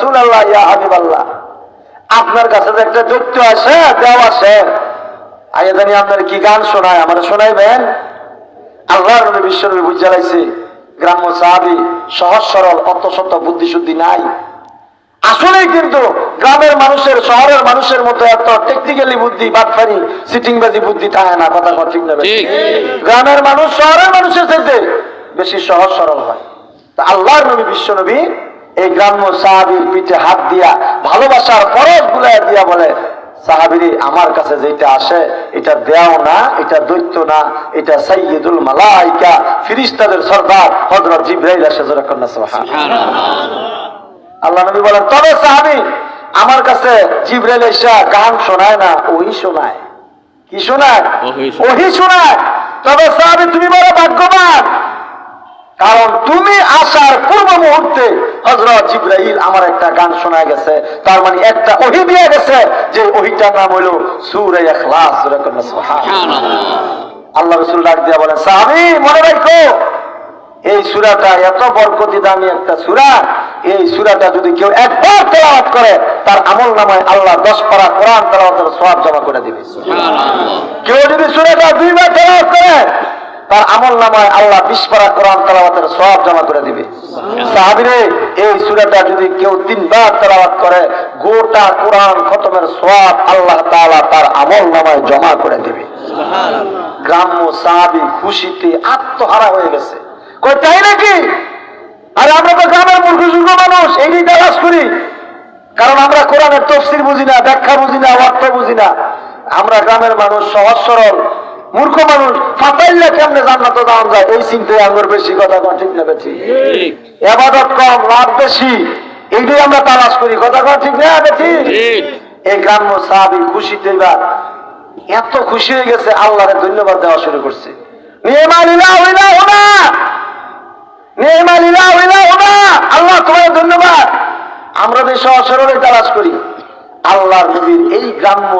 রাসূলুল্লাহ, ইয়া হাবিবাল্লাহ, আপনার কাছে যে একটা দৈত্য আছে, দেও আছে, আগে জানি আপনার কি গান শোনায়, আমার শোনাইবেন? আল্লাহর নবী বিশ্বনবী বুঝালাইছে, গ্রাম্য সাহাবী সহজ সরল, অত শত বুদ্ধি শুদ্ধি নাই। আসলেই কিন্তু গ্রামের মানুষের শহরের মানুষের মতো এত টেকনিক্যালি বুদ্ধি, বাটফারি, সিটিংবাজি বুদ্ধি থাকে না। কথা ঠিক না? গ্রামের মানুষ শহরের মানুষের চাইতে বেশি সহজ সরল হয়। তা আল্লাহর নবী বিশ্বনবী এই গ্রাম্য সাহাবীর পিঠে হাত দিয়া ভালোবাসার পরশ বুলাইয়া দিয়া বলে, সাহাবীরে, আমার কাছে যেটা আসে এটা দেও না, এটা দৈত্য না, এটা সাইয়্যিদুল মালায়েকা, ফেরেশতাদের সরদার হযরত জিবরাইল এসে জোরে কন্যা সুবহানাল্লাহ। আল্লাহ নবী বলেন, তবে সাহাবী, আমার কাছে জিবরাইল এসে গান শোনায় না, ওহি শোনায়। কি শোনায়? ওহি শোনায়। তবে সাহাবী, তুমি বড় ভাগ্যবান, কারণ তুমি আসার পূর্ব মুহূর্তে হযরত জিবরাইল আমার একটা গান শোনা গেছে, তার মানে একটা ওহী দিয়ে গেছে, যে ওহীটার নাম হলো সূরা ইখলাস। সুবহানাল্লাহ। আল্লাহ রাসূল ডাক দিয়া বলেন, সাহাবী, মনে রাখো, এই সূরাটা এত বরকতি দামি একটা সূরা, এই সূরাটা যদি কেউ একবার তেলাওয়াত করে, তার আমলনামায় আল্লাহ 10 পারা কোরআন তেলাওয়াতের সওয়াব জমা করে দিবে। সুবহানাল্লাহ। কেউ যদি সূরাটা 2 বার তেলাওয়াত করে, তার আমলনামায় আল্লাহ 20 পারা কোরআন তেলাওয়াতের সওয়াব জমা করে দিবে। সাহাবীরে, এই সূরাটা যদি কেউ 3 বার তেলাওয়াত করে, গোটা কোরআন খতমের সওয়াব আল্লাহ তাআলা তার আমলনামায় জমা করে দিবে। সুবহানাল্লাহ। গ্রাম্য সাহাবী খুশিতে আত্মহারা হয়ে গেছে। কই, তাই নাকি? আরে আমরা তো গ্রামের মূর্খ মানুষ, এই তালাশ করি, কারণ আমরা কোরআনের তাফসীর বুঝি না, ব্যাখ্যা বুঝি না, অর্থ বুঝি না। আমরা গ্রামের মানুষ, সহজ সরল মূর্খ মানুষ, ফাতাইল্লা কেমনে জান্নাতে যাওয়া যায়, এই চিন্তায় আমার বেশি। কথা কন ঠিক না? ঠিক। ইবাদত কম, লাভ বেশি, এইটাই আমরা তালাশ করি। কথা কন ঠিক না? ঠিক। এই গ্রাম্য সাহাবী খুশিতে এবার এত খুশি হয়ে গেছে, আল্লাহরে ধন্যবাদ দেওয়া শুরু করছে। আল্লাহ তোমার ধন্যবাদ। আমরা যে সহজ সরলে তালাশ করি, আল্লাহর নবীর এই গ্রাম্য